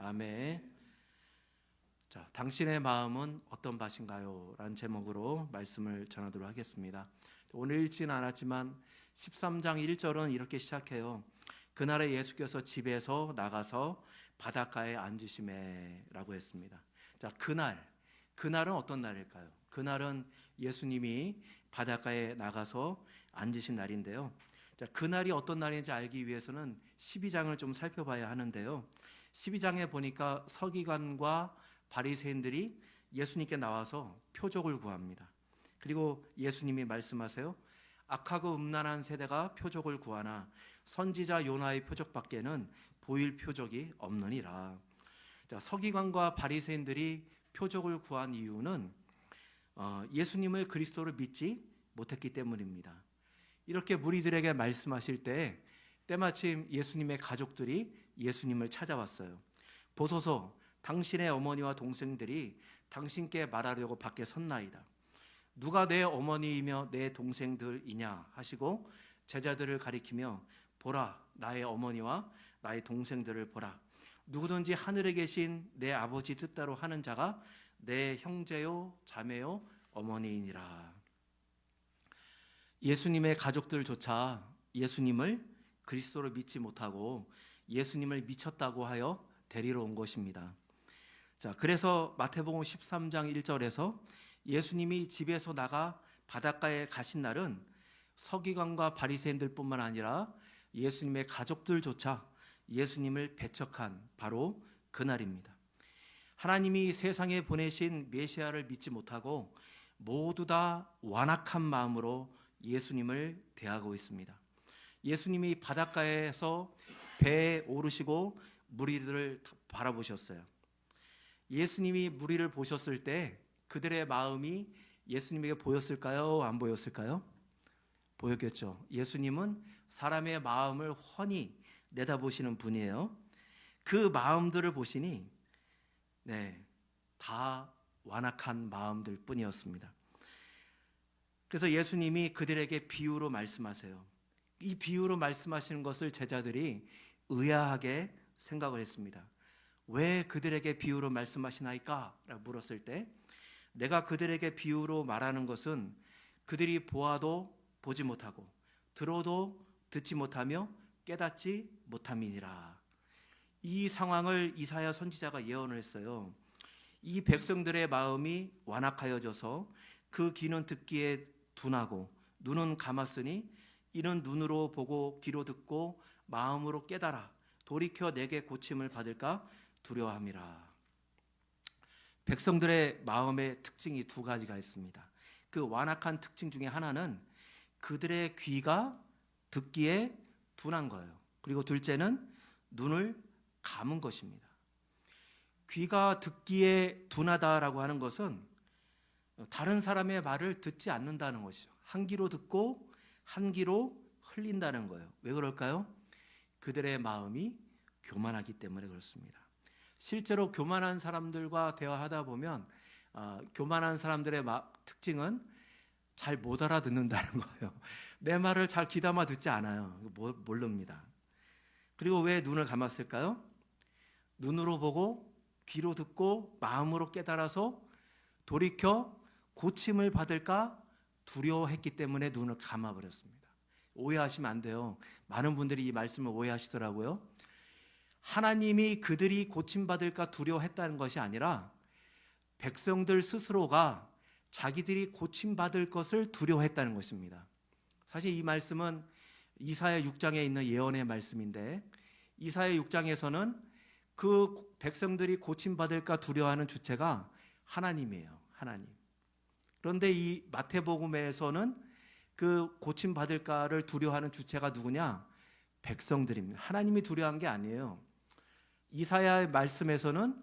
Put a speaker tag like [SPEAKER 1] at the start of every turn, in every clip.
[SPEAKER 1] 아멘. 자, 당신의 마음은 어떤 밭인가요? 라는 제목으로 말씀을 전하도록 하겠습니다. 오늘 읽지는 않았지만 13장 1절은 이렇게 시작해요. 그날에 예수께서 집에서 나가서 바닷가에 앉으시매 라고 했습니다. 자, 그날은 어떤 날일까요? 그날은 예수님이 바닷가에 나가서 앉으신 날인데요. 자, 그날이 어떤 날인지 알기 위해서는 12장을 좀 살펴봐야 하는데요. 12장에 보니까 서기관과 바리새인들이 예수님께 나와서 표적을 구합니다. 그리고 예수님이 말씀하세요. 악하고 음란한 세대가 표적을 구하나 선지자 요나의 표적밖에는 보일 표적이 없느니라. 자, 서기관과 바리새인들이 표적을 구한 이유는 예수님을 그리스도로 믿지 못했기 때문입니다. 이렇게 무리들에게 말씀하실 때 때마침 예수님의 가족들이 예수님을 찾아왔어요. 보소서, 당신의 어머니와 동생들이 당신께 말하려고 밖에 섰나이다. 누가 내 어머니이며 내 동생들이냐 하시고 제자들을 가리키며 보라, 나의 어머니와 나의 동생들을 보라. 누구든지 하늘에 계신 내 아버지 뜻대로 하는 자가 내 형제요 자매요 어머니이니라. 예수님의 가족들조차 예수님을 그리스도로 믿지 못하고 예수님을 미쳤다고 하여 데리러 온 것입니다. 자, 그래서 마태복음 13장 1절에서 예수님이 집에서 나가 바닷가에 가신 날은 서기관과 바리새인들뿐만 아니라 예수님의 가족들조차 예수님을 배척한 바로 그날입니다. 하나님이 세상에 보내신 메시아를 믿지 못하고 모두 다 완악한 마음으로 예수님을 대하고 있습니다. 예수님이 바닷가에서 배에 오르시고 무리들을 바라보셨어요. 예수님이 무리를 보셨을 때 그들의 마음이 예수님에게 보였을까요? 안 보였을까요? 보였겠죠. 예수님은 사람의 마음을 훤히 내다보시는 분이에요. 그 마음들을 보시니 다 완악한 마음들 뿐이었습니다. 그래서 예수님이 그들에게 비유로 말씀하세요. 이 비유로 말씀하시는 것을 제자들이 의아하게 생각을 했습니다. 왜 그들에게 비유로 말씀하시나이까? 라고 물었을 때 내가 그들에게 비유로 말하는 것은 그들이 보아도 보지 못하고 들어도 듣지 못하며 깨닫지 못함이니라. 이 상황을 이사야 선지자가 예언을 했어요. 이 백성들의 마음이 완악하여져서 그 귀는 듣기에 둔하고 눈은 감았으니 이는 눈으로 보고 귀로 듣고 마음으로 깨달아 돌이켜 내게 고침을 받을까 두려워함이라. 백성들의 마음의 특징이 두 가지가 있습니다. 그 완악한 특징 중에 하나는 그들의 귀가 듣기에 둔한 거예요. 그리고 둘째는 눈을 감은 것입니다. 귀가 듣기에 둔하다라고 하는 것은 다른 사람의 말을 듣지 않는다는 것이죠. 한 귀로 듣고 한 귀로 흘린다는 거예요. 왜 그럴까요? 그들의 마음이 교만하기 때문에 그렇습니다. 실제로 교만한 사람들과 대화하다 보면 교만한 사람들의 특징은 잘 못 알아듣는다는 거예요. 내 말을 잘 귀담아 듣지 않아요. 모릅니다. 그리고 왜 눈을 감았을까요? 눈으로 보고 귀로 듣고 마음으로 깨달아서 돌이켜 고침을 받을까 두려워했기 때문에 눈을 감아버렸습니다. 오해하시면 안 돼요. 많은 분들이 이 말씀을 오해하시더라고요. 하나님이 그들이 고침받을까 두려워했다는 것이 아니라 백성들 스스로가 자기들이 고침받을 것을 두려워했다는 것입니다. 사실 이 말씀은 이사야 6장에 있는 예언의 말씀인데 이사야 6장에서는 그 백성들이 고침받을까 두려워하는 주체가 하나님이에요. 하나님. 그런데 이 마태복음에서는 그 고침받을까를 두려워하는 주체가 누구냐? 백성들입니다. 하나님이 두려워한 게 아니에요. 이사야의 말씀에서는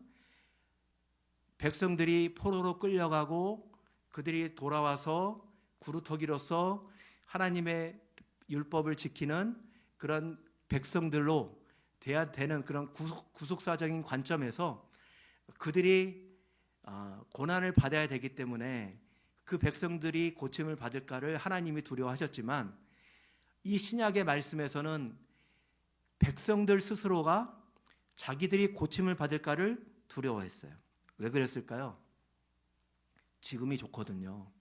[SPEAKER 1] 백성들이 포로로 끌려가고 그들이 돌아와서 구루터기로서 하나님의 율법을 지키는 그런 백성들로 돼야 되는 그런 구속사적인 관점에서 그들이 고난을 받아야 되기 때문에 그 백성들이 고침을 받을까를 하나님이 두려워하셨지만 이 신약의 말씀에서는 백성들 스스로가 자기들이 고침을 받을까를 두려워했어요. 왜 그랬을까요? 지금이 좋거든요.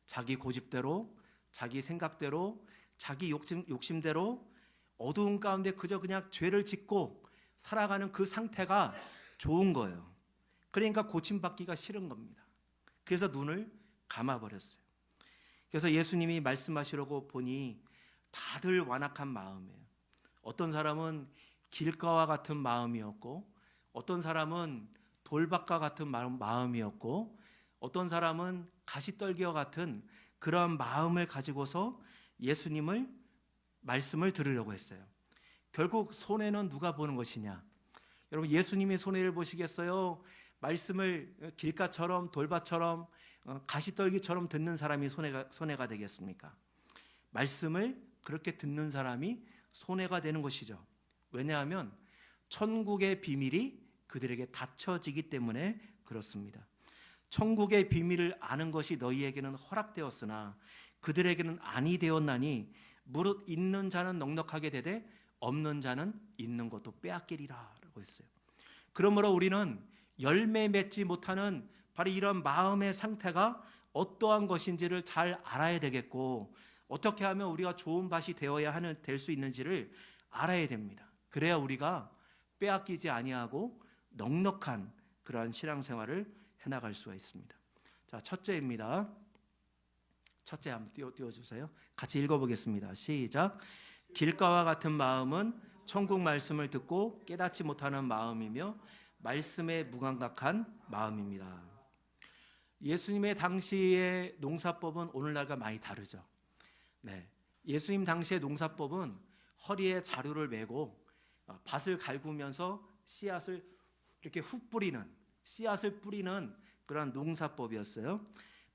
[SPEAKER 1] 자기 고집대로, 자기 생각대로, 자기 욕심대로 어두운 가운데 그저 그냥 죄를 짓고 살아가는 그 상태가 좋은 거예요. 그러니까 고침받기가 싫은 겁니다. 그래서 눈을 감아버렸어요. 그래서 예수님이 말씀하시려고 보니 다들 완악한 마음이에요. 어떤 사람은 길가와 같은 마음이었고, 어떤 사람은 돌밭과 같은 마음이었고, 어떤 사람은 가시떨기와 같은 그런 마음을 가지고서 예수님을 말씀을 들으려고 했어요. 결국 손해는 누가 보는 것이냐? 여러분, 예수님이 손해를 보시겠어요? 말씀을 길가처럼 돌밭처럼 가시떨기처럼 듣는 사람이 손해가 되겠습니까? 말씀을 그렇게 듣는 사람이 손해가 되는 것이죠. 왜냐하면 천국의 비밀이 그들에게 닫혀지기 때문에 그렇습니다. 천국의 비밀을 아는 것이 너희에게는 허락되었으나 그들에게는 아니 되었나니 무릇 있는 자는 넉넉하게 되되 없는 자는 있는 것도 빼앗기리라 라고 했어요. 그러므로 우리는 열매 맺지 못하는 바로 이런 마음의 상태가 어떠한 것인지를 잘 알아야 되겠고, 어떻게 하면 우리가 좋은 밭이 될 수 있는지를 알아야 됩니다. 그래야 우리가 빼앗기지 아니하고 넉넉한 그러한 신앙생활을 해나갈 수가 있습니다. 자, 첫째입니다. 첫째 한번 띄워주세요. 같이 읽어보겠습니다. 시작. 길가와 같은 마음은 천국 말씀을 듣고 깨닫지 못하는 마음이며 말씀에 무감각한 마음입니다. 예수님의 당시의 농사법은 오늘날과 많이 다르죠. 네, 예수님 당시의 농사법은 허리에 자루를 메고 밭을 갈구면서 씨앗을 이렇게 훅 뿌리는, 씨앗을 뿌리는 그런 농사법이었어요.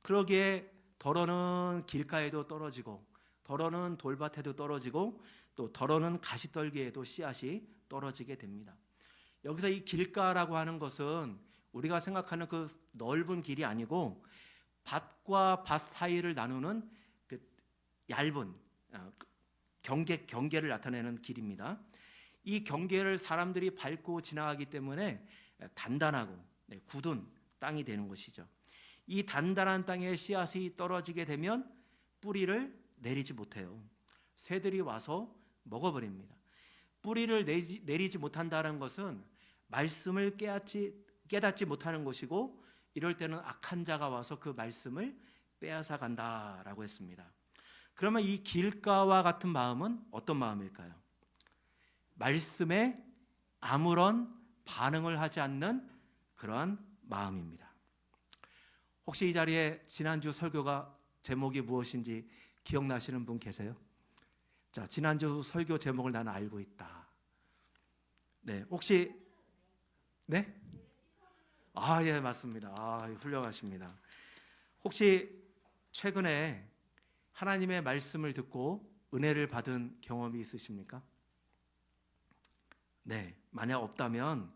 [SPEAKER 1] 그러기에 덜어는 길가에도 떨어지고, 덜어는 돌밭에도 떨어지고, 또 덜어는 가시떨기에도 씨앗이 떨어지게 됩니다. 여기서 이 길가라고 하는 것은 우리가 생각하는 그 넓은 길이 아니고 밭과 밭 사이를 나누는 그 얇은 경계를 나타내는 길입니다. 이 경계를 사람들이 밟고 지나가기 때문에 단단하고 굳은 땅이 되는 것이죠. 이 단단한 땅에 씨앗이 떨어지게 되면 뿌리를 내리지 못해요. 새들이 와서 먹어버립니다. 뿌리를 내리지 못한다는 것은 말씀을 깨닫지 못하는 것이고, 이럴 때는 악한 자가 와서 그 말씀을 빼앗아 간다라고 했습니다. 그러면 이 길가와 같은 마음은 어떤 마음일까요? 말씀에 아무런 반응을 하지 않는 그러한 마음입니다. 혹시 이 자리에 지난주 설교가 제목이 무엇인지 기억나시는 분 계세요? 자, 지난주 설교 제목을 나는 알고 있다. 네, 혹시 네? 아, 예, 맞습니다. 아, 훌륭하십니다. 혹시 최근에 하나님의 말씀을 듣고 은혜를 받은 경험이 있으십니까? 네, 만약 없다면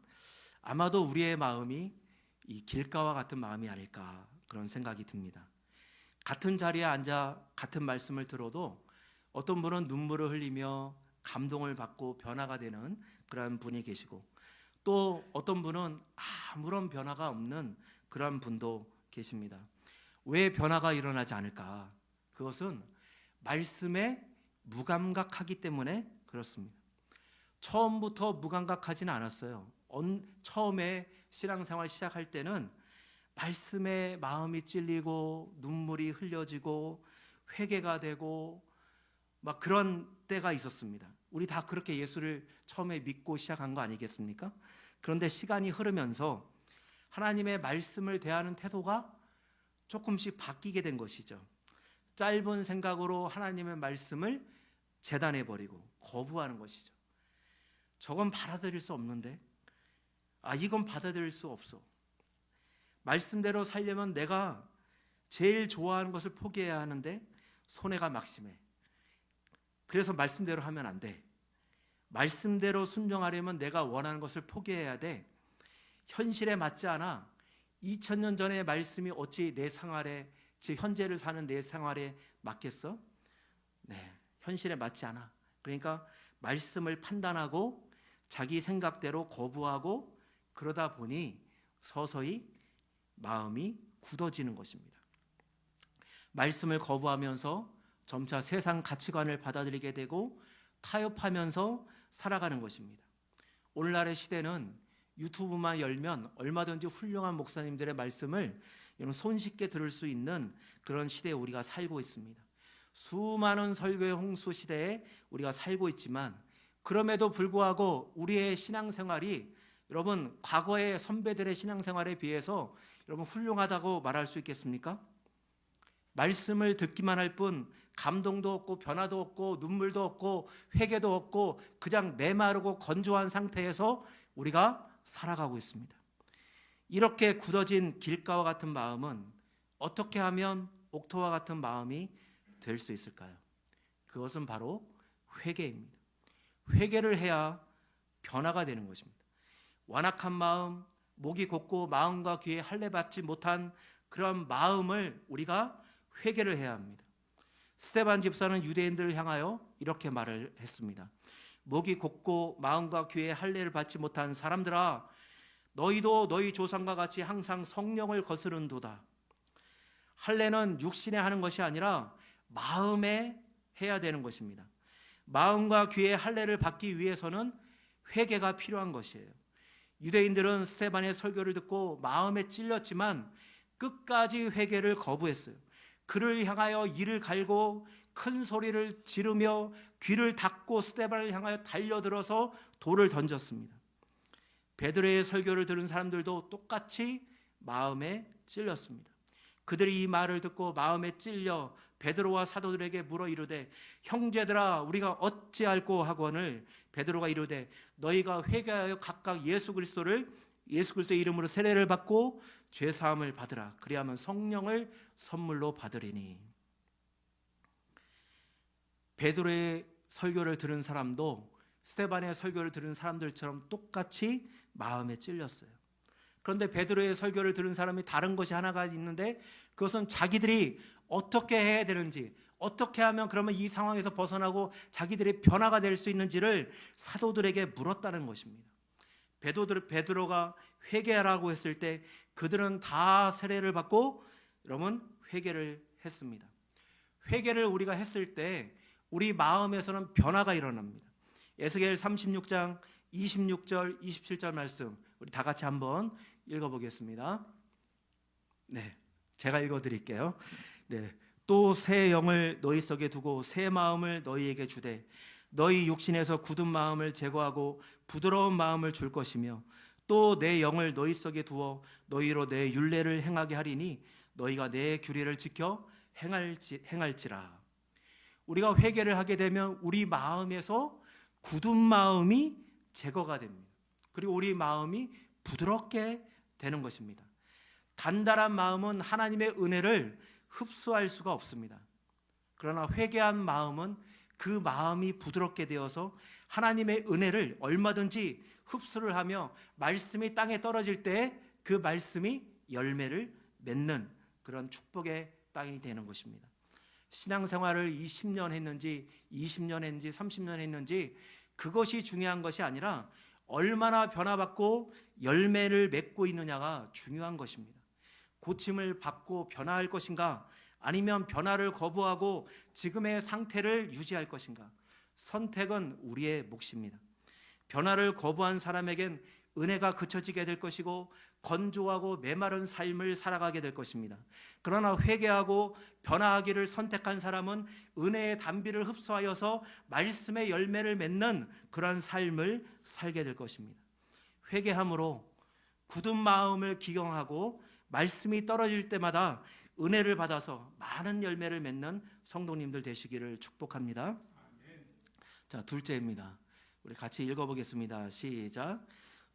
[SPEAKER 1] 아마도 우리의 마음이 이 길가와 같은 마음이 아닐까 그런 생각이 듭니다. 같은 자리에 앉아 같은 말씀을 들어도 어떤 분은 눈물을 흘리며 감동을 받고 변화가 되는 그런 분이 계시고, 또 어떤 분은 아무런 변화가 없는 그런 분도 계십니다. 왜 변화가 일어나지 않을까? 그것은 말씀에 무감각하기 때문에 그렇습니다. 처음부터 무감각하지는 않았어요. 처음에 신앙생활 시작할 때는 말씀에 마음이 찔리고 눈물이 흘려지고 회개가 되고 막 그런 때가 있었습니다. 우리 다 그렇게 예수를 처음에 믿고 시작한 거 아니겠습니까? 그런데 시간이 흐르면서 하나님의 말씀을 대하는 태도가 조금씩 바뀌게 된 것이죠. 짧은 생각으로 하나님의 말씀을 재단해버리고 거부하는 것이죠. 저건 받아들일 수 없는데, 이건 받아들일 수 없어. 말씀대로 살려면 내가 제일 좋아하는 것을 포기해야 하는데 손해가 막심해. 그래서 말씀대로 하면 안 돼. 말씀대로 순종하려면 내가 원하는 것을 포기해야 돼. 현실에 맞지 않아. 2000년 전의 말씀이 어찌 내 생활에, 즉 현재를 사는 내 생활에 맞겠어? 네, 현실에 맞지 않아. 그러니까 말씀을 판단하고 자기 생각대로 거부하고 그러다 보니 서서히 마음이 굳어지는 것입니다. 말씀을 거부하면서 점차 세상 가치관을 받아들이게 되고 타협하면서 살아가는 것입니다. 오늘날의 시대는 유튜브만 열면 얼마든지 훌륭한 목사님들의 말씀을 손쉽게 들을 수 있는 그런 시대에 우리가 살고 있습니다. 수많은 설교의 홍수 시대에 우리가 살고 있지만 그럼에도 불구하고 우리의 신앙생활이 여러분 과거의 선배들의 신앙생활에 비해서 여러분 훌륭하다고 말할 수 있겠습니까? 말씀을 듣기만 할 뿐 감동도 없고 변화도 없고 눈물도 없고 회개도 없고 그냥 메마르고 건조한 상태에서 우리가 살아가고 있습니다. 이렇게 굳어진 길가와 같은 마음은 어떻게 하면 옥토와 같은 마음이 될 수 있을까요? 그것은 바로 회개입니다. 회개를 해야 변화가 되는 것입니다. 완악한 마음, 목이 곧고 마음과 귀에 할례 받지 못한 그런 마음을 우리가 회개를 해야 합니다. 스데반 집사는 유대인들을 향하여 이렇게 말을 했습니다. 목이 곧고 마음과 귀에 할례를 받지 못한 사람들아, 너희도 너희 조상과 같이 항상 성령을 거스른도다. 할례는 육신에 하는 것이 아니라 마음에 해야 되는 것입니다. 마음과 귀에 할례를 받기 위해서는 회개가 필요한 것이에요. 유대인들은 스데반의 설교를 듣고 마음에 찔렸지만 끝까지 회개를 거부했어요. 그를 향하여 이를 갈고 큰 소리를 지르며 귀를 닫고 스데반을 향하여 달려들어서 돌을 던졌습니다. 베드로의 설교를 들은 사람들도 똑같이 마음에 찔렸습니다. 그들이 이 말을 듣고 마음에 찔려 베드로와 사도들에게 물어 이르되 형제들아 우리가 어찌할꼬 하거늘 베드로가 이르되 너희가 회개하여 각각 예수 그리스도의 이름으로 세례를 받고 죄 사함을 받으라. 그리하면 성령을 선물로 받으리니. 베드로의 설교를 들은 사람도 스데반의 설교를 들은 사람들처럼 똑같이 마음에 찔렸어요. 그런데 베드로의 설교를 들은 사람이 다른 것이 하나가 있는데 그것은 자기들이 어떻게 해야 되는지, 어떻게 하면 그러면 이 상황에서 벗어나고 자기들의 변화가 될 수 있는지를 사도들에게 물었다는 것입니다. 베드로가 회개하라고 했을 때 그들은 다 세례를 받고 여러분 회개를 했습니다. 회개를 우리가 했을 때 우리 마음에서는 변화가 일어납니다. 에스겔 36장 26절 27절 말씀 우리 다 같이 한번 읽어보겠습니다. 네, 제가 읽어드릴게요. 네, 또 새 영을 너희 속에 두고 새 마음을 너희에게 주되 너희 육신에서 굳은 마음을 제거하고 부드러운 마음을 줄 것이며 또 내 영을 너희 속에 두어 너희로 내 율례를 행하게 하리니 너희가 내 규례를 지켜 행할지라. 우리가 회개를 하게 되면 우리 마음에서 굳은 마음이 제거가 됩니다. 그리고 우리 마음이 부드럽게 되는 것입니다. 단단한 마음은 하나님의 은혜를 흡수할 수가 없습니다. 그러나 회개한 마음은 그 마음이 부드럽게 되어서 하나님의 은혜를 얼마든지 흡수를 하며 말씀이 땅에 떨어질 때 그 말씀이 열매를 맺는 그런 축복의 땅이 되는 것입니다. 신앙생활을 20년 했는지 20년 했는지 30년 했는지 그것이 중요한 것이 아니라 얼마나 변화받고 열매를 맺고 있느냐가 중요한 것입니다. 고침을 받고 변화할 것인가 아니면 변화를 거부하고 지금의 상태를 유지할 것인가. 선택은 우리의 몫입니다. 변화를 거부한 사람에겐 은혜가 그쳐지게 될 것이고 건조하고 메마른 삶을 살아가게 될 것입니다. 그러나 회개하고 변화하기를 선택한 사람은 은혜의 단비를 흡수하여서 말씀의 열매를 맺는 그런 삶을 살게 될 것입니다. 회개함으로 굳은 마음을 기경하고 말씀이 떨어질 때마다 은혜를 받아서 많은 열매를 맺는 성도님들 되시기를 축복합니다. 자, 둘째입니다. 우리 같이 읽어보겠습니다. 시작.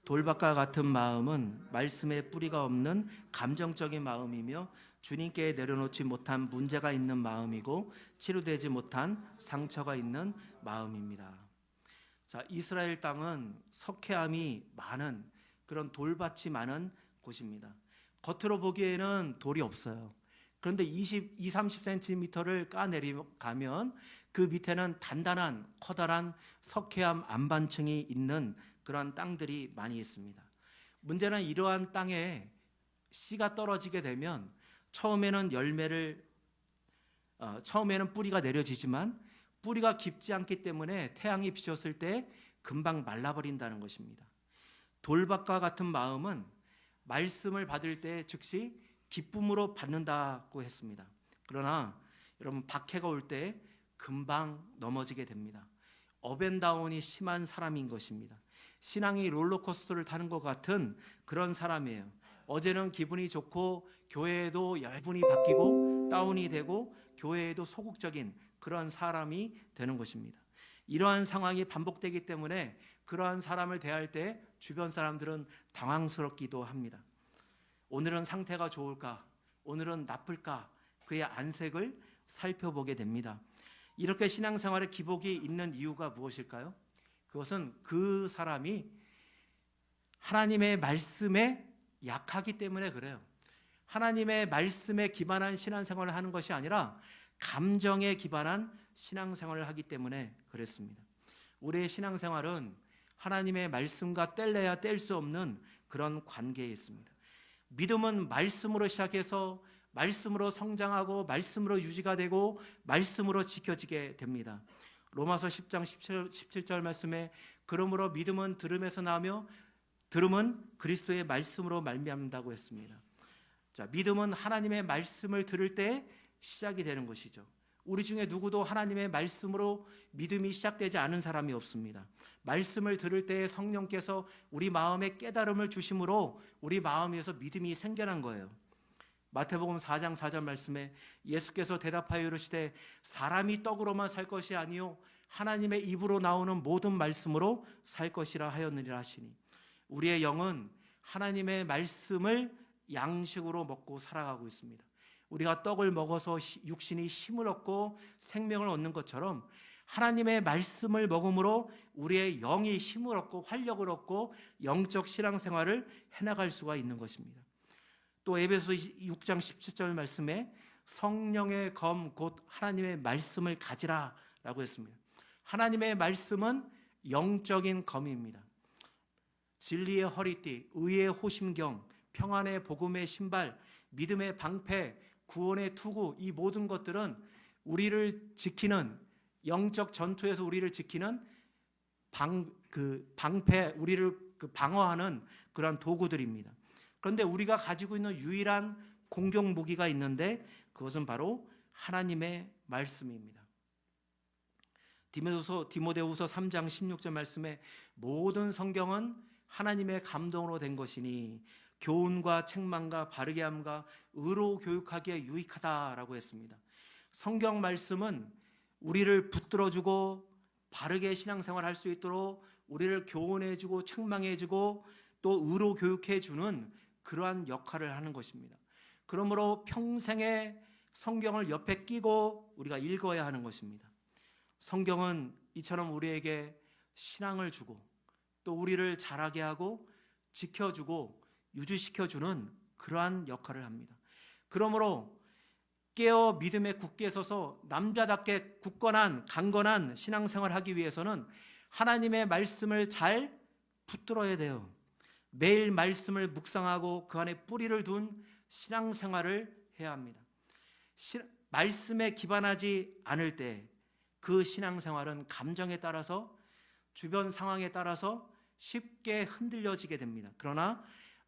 [SPEAKER 1] 돌밭과 같은 마음은 말씀의 뿌리가 없는 감정적인 마음이며 주님께 내려놓지 못한 문제가 있는 마음이고 치료되지 못한 상처가 있는 마음입니다. 자, 이스라엘 땅은 석회암이 많은 그런 돌밭이 많은 곳입니다. 겉으로 보기에는 돌이 없어요. 그런데 30cm를 까내려가면 그 밑에는 단단한 커다란 석회암 안반층이 있는 그런 땅들이 많이 있습니다. 문제는 이러한 땅에 씨가 떨어지게 되면 처음에는 뿌리가 내려지지만 뿌리가 깊지 않기 때문에 태양이 비쳤을 때 금방 말라버린다는 것입니다. 돌밭과 같은 마음은 말씀을 받을 때 즉시 기쁨으로 받는다고 했습니다. 그러나 여러분, 박해가 올 때 금방 넘어지게 됩니다. 업앤다운이 심한 사람인 것입니다. 신앙이 롤러코스터를 타는 것 같은 그런 사람이에요. 어제는 기분이 좋고 교회에도 열분이 바뀌고 다운이 되고 교회에도 소극적인 그런 사람이 되는 것입니다. 이러한 상황이 반복되기 때문에 그러한 사람을 대할 때 주변 사람들은 당황스럽기도 합니다. 오늘은 상태가 좋을까? 오늘은 나쁠까? 그의 안색을 살펴보게 됩니다. 이렇게 신앙생활에 기복이 있는 이유가 무엇일까요? 그것은 그 사람이 하나님의 말씀에 약하기 때문에 그래요. 하나님의 말씀에 기반한 신앙생활을 하는 것이 아니라 감정에 기반한 신앙생활을 하기 때문에 그랬습니다. 우리의 신앙생활은 하나님의 말씀과 뗄래야 뗄 수 없는 그런 관계에 있습니다. 믿음은 말씀으로 시작해서 말씀으로 성장하고 말씀으로 유지가 되고 말씀으로 지켜지게 됩니다. 로마서 10장 17절 말씀에 그러므로 믿음은 들음에서 나오며 들음은 그리스도의 말씀으로 말미암는다고 했습니다. 자, 믿음은 하나님의 말씀을 들을 때 시작이 되는 것이죠. 우리 중에 누구도 하나님의 말씀으로 믿음이 시작되지 않은 사람이 없습니다. 말씀을 들을 때 성령께서 우리 마음에 깨달음을 주심으로 우리 마음에서 믿음이 생겨난 거예요. 마태복음 4장 4절 말씀에 예수께서 대답하여 이르시되 사람이 떡으로만 살 것이 아니요 하나님의 입으로 나오는 모든 말씀으로 살 것이라 하였느니라 하시니, 우리의 영은 하나님의 말씀을 양식으로 먹고 살아가고 있습니다. 우리가 떡을 먹어서 육신이 힘을 얻고 생명을 얻는 것처럼 하나님의 말씀을 먹음으로 우리의 영이 힘을 얻고 활력을 얻고 영적 신앙생활을 해나갈 수가 있는 것입니다. 또 에베소 6장 17절 말씀에 성령의 검 곧 하나님의 말씀을 가지라 라고 했습니다. 하나님의 말씀은 영적인 검입니다. 진리의 허리띠, 의의 호심경, 평안의 복음의 신발, 믿음의 방패, 구원의 투구, 이 모든 것들은 우리를 지키는, 영적 전투에서 우리를 지키는 방패, 우리를 방어하는 그런 도구들입니다. 그런데 우리가 가지고 있는 유일한 공격 무기가 있는데 그것은 바로 하나님의 말씀입니다. 디모데후서 3장 16절 말씀에 모든 성경은 하나님의 감동으로 된 것이니 교훈과 책망과 바르게 함과 의로 교육하기에 유익하다라고 했습니다. 성경 말씀은 우리를 붙들어주고 바르게 신앙생활 할 수 있도록 우리를 교훈해주고 책망해주고 또 의로 교육해주는 그러한 역할을 하는 것입니다. 그러므로 평생에 성경을 옆에 끼고 우리가 읽어야 하는 것입니다. 성경은 이처럼 우리에게 신앙을 주고 또 우리를 자라게 하고 지켜주고 유지시켜주는 그러한 역할을 합니다. 그러므로 깨어 믿음에 굳게 서서 남자답게 굳건한 강건한 신앙생활을 하기 위해서는 하나님의 말씀을 잘 붙들어야 돼요. 매일 말씀을 묵상하고 그 안에 뿌리를 둔 신앙생활을 해야 합니다. 말씀에 기반하지 않을 때 그 신앙생활은 감정에 따라서 주변 상황에 따라서 쉽게 흔들려지게 됩니다. 그러나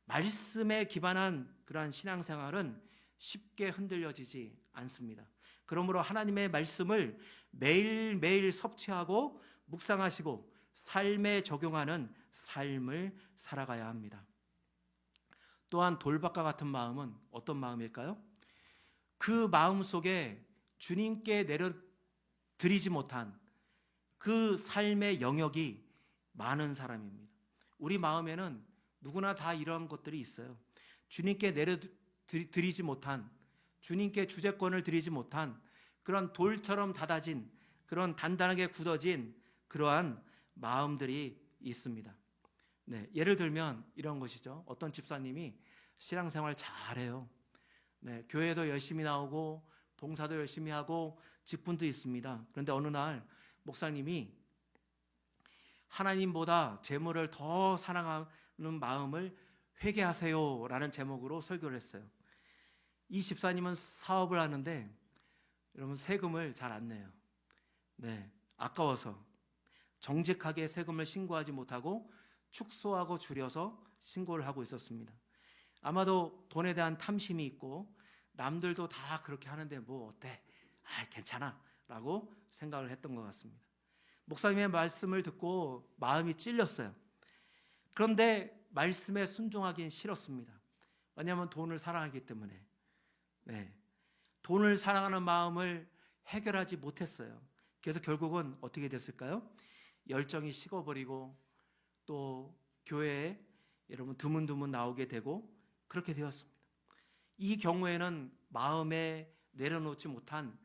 [SPEAKER 1] 말씀에 기반한 그러한 신앙생활은 쉽게 흔들려지지 않습니다. 그러므로 하나님의 말씀을 매일매일 섭취하고 묵상하시고 삶에 적용하는 삶을 살아가야 합니다. 또한 돌밭과 같은 마음은 어떤 마음일까요? 그 마음 속에 주님께 내려드리지 못한 그 삶의 영역이 많은 사람입니다. 우리 마음에는 누구나 다 이런 것들이 있어요. 주님께 내려드리지 못한, 주님께 주재권을 드리지 못한 그런 돌처럼 닫아진, 그런 단단하게 굳어진 그러한 마음들이 있습니다. 네, 예를 들면 이런 것이죠. 어떤 집사님이 신앙생활 잘해요. 네, 교회도 열심히 나오고 봉사도 열심히 하고 직분도 있습니다. 그런데 어느 날 목사님이 하나님보다 재물을 더 사랑하는 마음을 회개하세요 라는 제목으로 설교를 했어요. 이 집사님은 사업을 하는데 여러분 세금을 잘 안 내요. 네, 아까워서 정직하게 세금을 신고하지 못하고 축소하고 줄여서 신고를 하고 있었습니다. 아마도 돈에 대한 탐심이 있고 남들도 다 그렇게 하는데 뭐 어때? 괜찮아 라고 생각을 했던 것 같습니다. 목사님의 말씀을 듣고 마음이 찔렸어요. 그런데 말씀에 순종하기는 싫었습니다. 왜냐하면 돈을 사랑하기 때문에. 네, 돈을 사랑하는 마음을 해결하지 못했어요. 그래서 결국은 어떻게 됐을까요? 열정이 식어버리고 또 교회에 여러분 드문드문 나오게 되고 그렇게 되었습니다. 이 경우에는 마음에 내려놓지 못한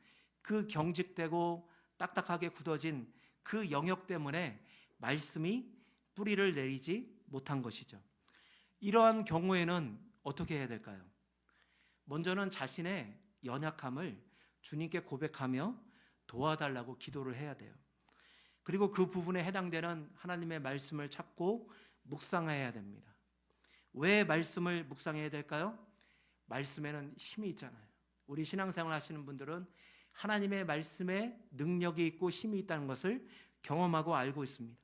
[SPEAKER 1] 그 경직되고 딱딱하게 굳어진 그 영역 때문에 말씀이 뿌리를 내리지 못한 것이죠. 이러한 경우에는 어떻게 해야 될까요? 먼저는 자신의 연약함을 주님께 고백하며 도와달라고 기도를 해야 돼요. 그리고 그 부분에 해당되는 하나님의 말씀을 찾고 묵상해야 됩니다. 왜 말씀을 묵상해야 될까요? 말씀에는 힘이 있잖아요. 우리 신앙생활 하시는 분들은 하나님의 말씀에 능력이 있고 힘이 있다는 것을 경험하고 알고 있습니다.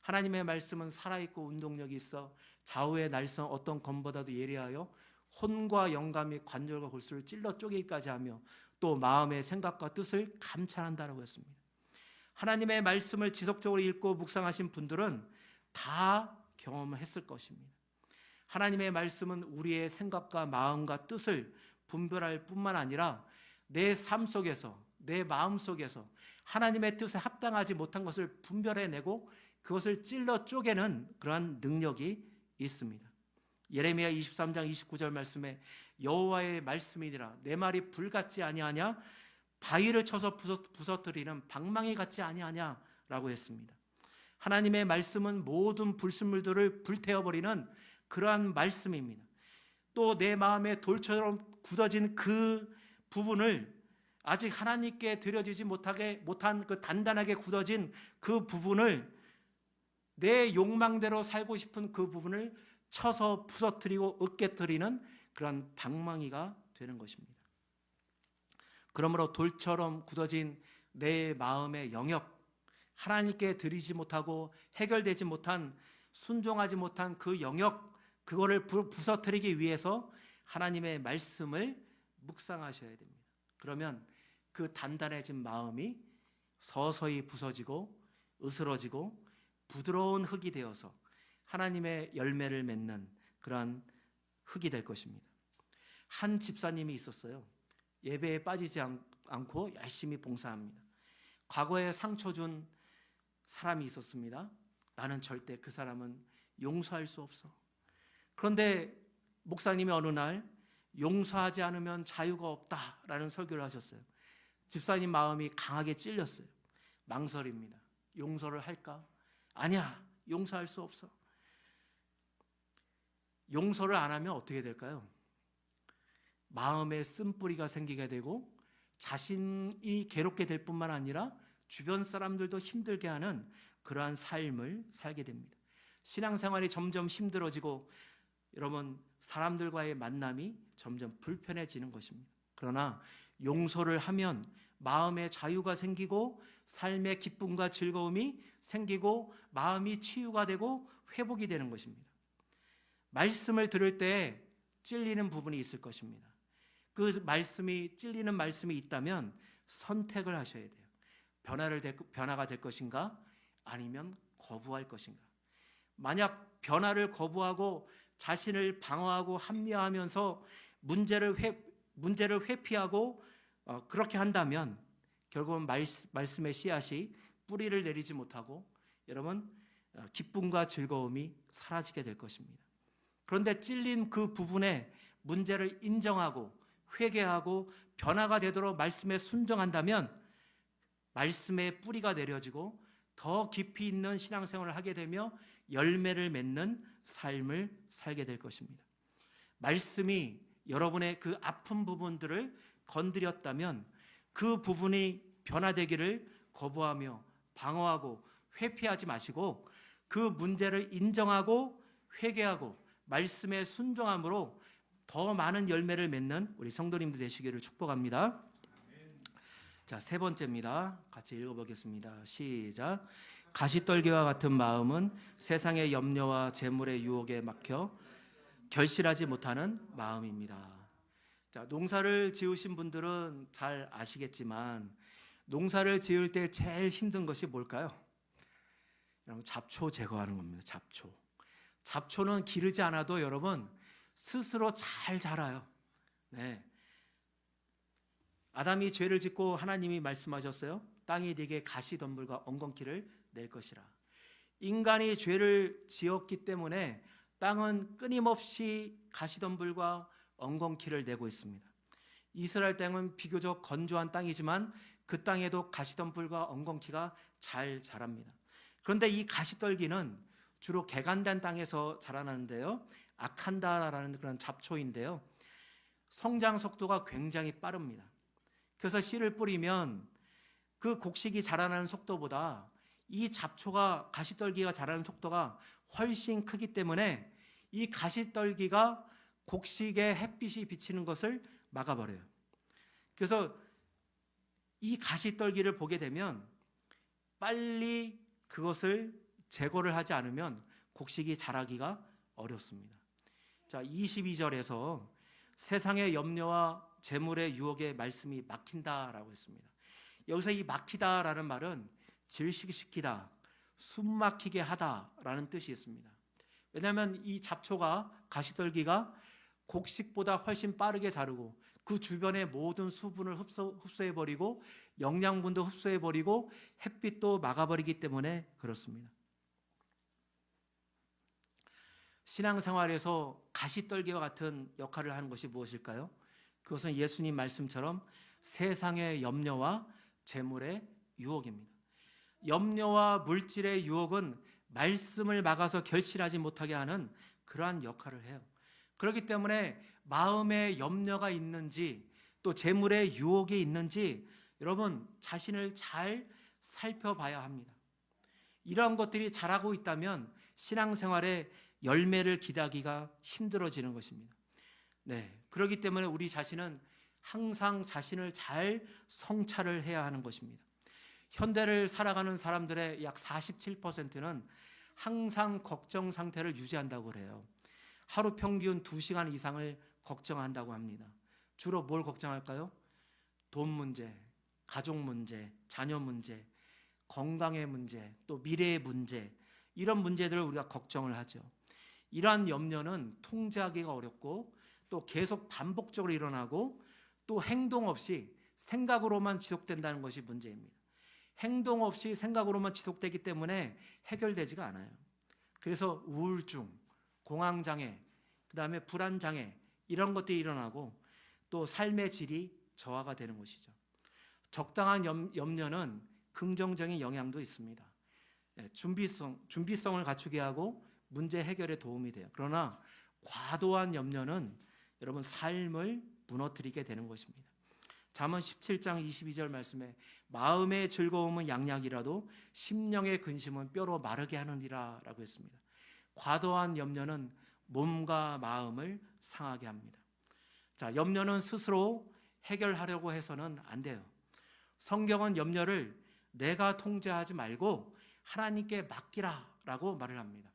[SPEAKER 1] 하나님의 말씀은 살아있고 운동력이 있어 좌우의 날선 어떤 검보다도 예리하여 혼과 영감이 관절과 골수를 찔러 쪼개기까지 하며 또 마음의 생각과 뜻을 감찰한다라고 했습니다. 하나님의 말씀을 지속적으로 읽고 묵상하신 분들은 다 경험했을 것입니다. 하나님의 말씀은 우리의 생각과 마음과 뜻을 분별할 뿐만 아니라 내 삶 속에서, 내 마음 속에서 하나님의 뜻에 합당하지 못한 것을 분별해내고 그것을 찔러 쪼개는 그러한 능력이 있습니다. 예레미야 23장 29절 말씀에 여호와의 말씀이니라 내 말이 불같지 아니하냐 바위를 쳐서 부서뜨리는 방망이 같지 아니하냐 라고 했습니다. 하나님의 말씀은 모든 불순물들을 불태워버리는 그러한 말씀입니다. 또 내 마음에 돌처럼 굳어진 그 부분을 아직 하나님께 드려지지 못한 그 단단하게 굳어진 그 부분을 내 욕망대로 살고 싶은 그 부분을 쳐서 부서뜨리고 으깨뜨리는 그런 방망이가 되는 것입니다. 그러므로 돌처럼 굳어진 내 마음의 영역, 하나님께 드리지 못하고 해결되지 못한 순종하지 못한 그 영역, 그거를 부서뜨리기 위해서 하나님의 말씀을 묵상하셔야 됩니다. 그러면 그 단단해진 마음이 서서히 부서지고 으스러지고 부드러운 흙이 되어서 하나님의 열매를 맺는 그러한 흙이 될 것입니다. 한 집사님이 있었어요. 예배에 빠지지 않고 열심히 봉사합니다. 과거에 상처 준 사람이 있었습니다. 나는 절대 그 사람은 용서할 수 없어. 그런데 목사님이 어느 날 용서하지 않으면 자유가 없다라는 설교를 하셨어요. 집사님 마음이 강하게 찔렸어요. 망설입니다. 용서를 할까? 아니야, 용서할 수 없어. 용서를 안 하면 어떻게 될까요? 마음에 쓴뿌리가 생기게 되고 자신이 괴롭게 될 뿐만 아니라 주변 사람들도 힘들게 하는 그러한 삶을 살게 됩니다. 신앙생활이 점점 힘들어지고 여러분 사람들과의 만남이 점점 불편해지는 것입니다. 그러나 용서를 하면 마음의 자유가 생기고 삶의 기쁨과 즐거움이 생기고 마음이 치유가 되고 회복이 되는 것입니다. 말씀을 들을 때 찔리는 부분이 있을 것입니다. 그 말씀이 찔리는 말씀이 있다면 선택을 하셔야 돼요. 변화가 될 것인가 아니면 거부할 것인가. 만약 변화를 거부하고 자신을 방어하고 합리화하면서 문제를 회피하고 그렇게 한다면 결국은 말씀의 씨앗이 뿌리를 내리지 못하고 여러분 기쁨과 즐거움이 사라지게 될 것입니다. 그런데 찔린 그 부분에 문제를 인정하고 회개하고 변화가 되도록 말씀에 순종한다면 말씀의 뿌리가 내려지고 더 깊이 있는 신앙생활을 하게 되며 열매를 맺는 삶을 살게 될 것입니다. 말씀이 여러분의 그 아픈 부분들을 건드렸다면 그 부분이 변화되기를 거부하며 방어하고 회피하지 마시고 그 문제를 인정하고 회개하고 말씀에 순종함으로 더 많은 열매를 맺는 우리 성도님들 되시기를 축복합니다. 자, 세 번째입니다. 같이 읽어보겠습니다. 시작. 가시떨기와 같은 마음은 세상의 염려와 재물의 유혹에 막혀 결실하지 못하는 마음입니다. 자, 농사를 지으신 분들은 잘 아시겠지만 농사를 지을 때 제일 힘든 것이 뭘까요? 여러분, 잡초 제거하는 겁니다. 잡초는 기르지 않아도 여러분 스스로 잘 자라요. 네. 아담이 죄를 짓고 하나님이 말씀하셨어요. 땅이 네게 가시덤불과 엉겅퀴를 낼 것이라. 인간이 죄를 지었기 때문에 땅은 끊임없이 가시덤불과 엉겅퀴를 내고 있습니다. 이스라엘 땅은 비교적 건조한 땅이지만 그 땅에도 가시덤불과 엉겅퀴가 잘 자랍니다. 그런데 이 가시떨기는 주로 개간된 땅에서 자라나는데요. 아칸다라는 그런 잡초인데요. 성장 속도가 굉장히 빠릅니다. 그래서 씨를 뿌리면 그 곡식이 자라나는 속도보다 이 잡초가 가시떨기가 자라는 속도가 훨씬 크기 때문에 이 가시떨기가 곡식에 햇빛이 비치는 것을 막아버려요. 그래서 이 가시떨기를 보게 되면 빨리 그것을 제거를 하지 않으면 곡식이 자라기가 어렵습니다. 자, 22절에서 세상의 염려와 재물의 유혹에 말씀이 막힌다라고 했습니다. 여기서 이 막히다라는 말은 질식시키다, 숨막히게 하다라는 뜻이 있습니다. 왜냐하면 이 잡초가 가시떨기가 곡식보다 훨씬 빠르게 자르고 그 주변의 모든 수분을 흡수해버리고 영양분도 흡수해버리고 햇빛도 막아버리기 때문에 그렇습니다. 신앙생활에서 가시떨기와 같은 역할을 하는 것이 무엇일까요? 그것은 예수님 말씀처럼 세상의 염려와 재물의 유혹입니다. 염려와 물질의 유혹은 말씀을 막아서 결실하지 못하게 하는 그러한 역할을 해요. 그렇기 때문에 마음에 염려가 있는지 또 재물의 유혹이 있는지 여러분 자신을 잘 살펴봐야 합니다. 이러한 것들이 자라고 있다면 신앙생활에 열매를 기대하기가 힘들어지는 것입니다. 네, 그렇기 때문에 우리 자신은 항상 자신을 잘 성찰을 해야 하는 것입니다. 현대를 살아가는 사람들의 약 47%는 항상 걱정 상태를 유지한다고 그래요. 하루 평균 2시간 이상을 걱정한다고 합니다. 주로 뭘 걱정할까요? 돈 문제, 가족 문제, 자녀 문제, 건강의 문제, 또 미래의 문제, 이런 문제들을 우리가 걱정을 하죠. 이러한 염려는 통제하기가 어렵고 또 계속 반복적으로 일어나고 또 행동 없이 생각으로만 지속된다는 것이 문제입니다. 행동 없이 생각으로만 지속되기 때문에 해결되지가 않아요. 그래서 우울증, 공황장애, 그 다음에 불안장애 이런 것들이 일어나고 또 삶의 질이 저하가 되는 것이죠. 적당한 염려는 긍정적인 영향도 있습니다. 준비성을 갖추게 하고 문제 해결에 도움이 돼요. 그러나 과도한 염려는 여러분 삶을 무너뜨리게 되는 것입니다. 잠언 17장 22절 말씀에 마음의 즐거움은 양약이라도 심령의 근심은 뼈로 마르게 하느니라 라고 했습니다. 과도한 염려는 몸과 마음을 상하게 합니다. 자, 염려는 스스로 해결하려고 해서는 안 돼요. 성경은 염려를 내가 통제하지 말고 하나님께 맡기라 라고 말을 합니다.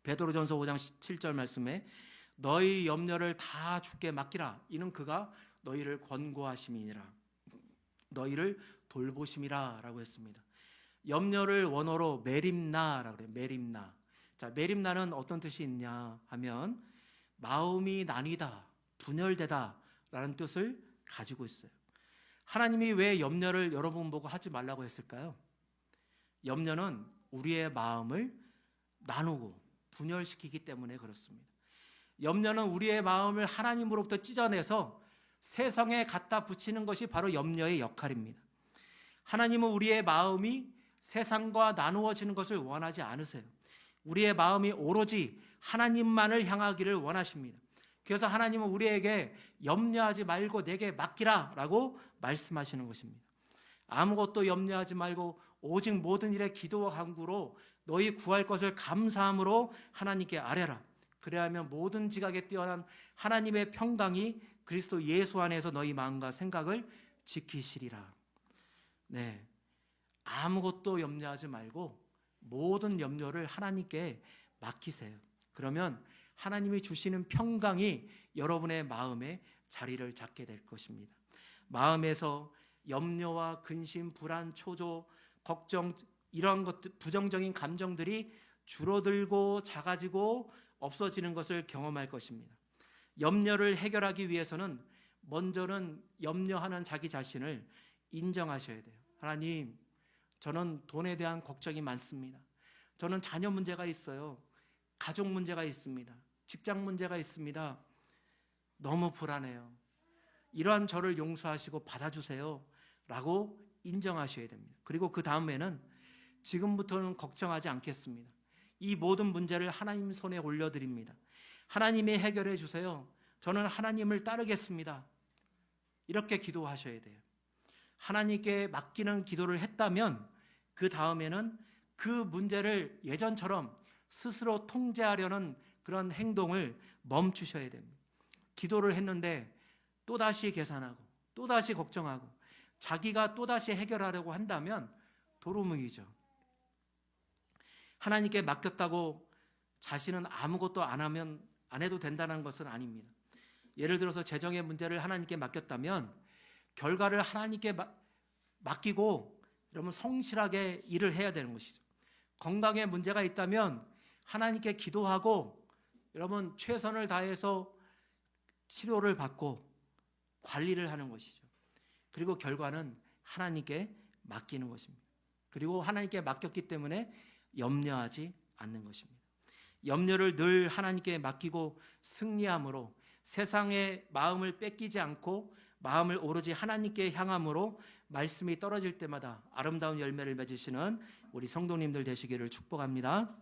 [SPEAKER 1] 베드로전서 5장 7절 말씀에 너희 염려를 다 주께 맡기라. 이는 그가 너희를 권고하심이니라. 너희를 돌보심이라 라고 했습니다. 염려를 원어로 메림나라고 그래요. 메림나. 자, 메림나는 어떤 뜻이 있냐 하면 마음이 나뉘다, 분열되다 라는 뜻을 가지고 있어요. 하나님이 왜 염려를 여러분 보고 하지 말라고 했을까요? 염려는 우리의 마음을 나누고 분열시키기 때문에 그렇습니다. 염려는 우리의 마음을 하나님으로부터 찢어내서 세상에 갖다 붙이는 것이 바로 염려의 역할입니다. 하나님은 우리의 마음이 세상과 나누어지는 것을 원하지 않으세요. 우리의 마음이 오로지 하나님만을 향하기를 원하십니다. 그래서 하나님은 우리에게 염려하지 말고 내게 맡기라 라고 말씀하시는 것입니다. 아무것도 염려하지 말고 오직 모든 일에 기도와 간구로 너희 구할 것을 감사함으로 하나님께 아뢰라. 그래야 하면 모든 지각에 뛰어난 하나님의 평강이 그리스도 예수 안에서 너희 마음과 생각을 지키시리라. 네, 아무것도 염려하지 말고 모든 염려를 하나님께 맡기세요. 그러면 하나님이 주시는 평강이 여러분의 마음에 자리를 잡게 될 것입니다. 마음에서 염려와 근심, 불안, 초조, 걱정, 이러한 것들, 부정적인 감정들이 줄어들고 작아지고 없어지는 것을 경험할 것입니다. 염려를 해결하기 위해서는 먼저는 염려하는 자기 자신을 인정하셔야 돼요. 하나님, 저는 돈에 대한 걱정이 많습니다. 저는 자녀 문제가 있어요. 가족 문제가 있습니다. 직장 문제가 있습니다. 너무 불안해요. 이러한 저를 용서하시고 받아주세요 라고 인정하셔야 됩니다. 그리고 그 다음에는 지금부터는 걱정하지 않겠습니다. 이 모든 문제를 하나님 손에 올려드립니다. 하나님이 해결해 주세요. 저는 하나님을 따르겠습니다. 이렇게 기도하셔야 돼요. 하나님께 맡기는 기도를 했다면 그 다음에는 그 문제를 예전처럼 스스로 통제하려는 그런 행동을 멈추셔야 됩니다. 기도를 했는데 또다시 계산하고 또다시 걱정하고 자기가 또다시 해결하려고 한다면 도루묵이죠. 하나님께 맡겼다고 자신은 아무것도 안 해도 된다는 것은 아닙니다. 예를 들어서 재정의 문제를 하나님께 맡겼다면 결과를 하나님께 맡기고 여러분 성실하게 일을 해야 되는 것이죠. 건강에 문제가 있다면 하나님께 기도하고 여러분 최선을 다해서 치료를 받고 관리를 하는 것이죠. 그리고 결과는 하나님께 맡기는 것입니다. 그리고 하나님께 맡겼기 때문에 염려하지 않는 것입니다. 염려를 늘 하나님께 맡기고 승리함으로 세상의 마음을 뺏기지 않고 마음을 오로지 하나님께 향함으로 말씀이 떨어질 때마다 아름다운 열매를 맺으시는 우리 성도님들 되시기를 축복합니다.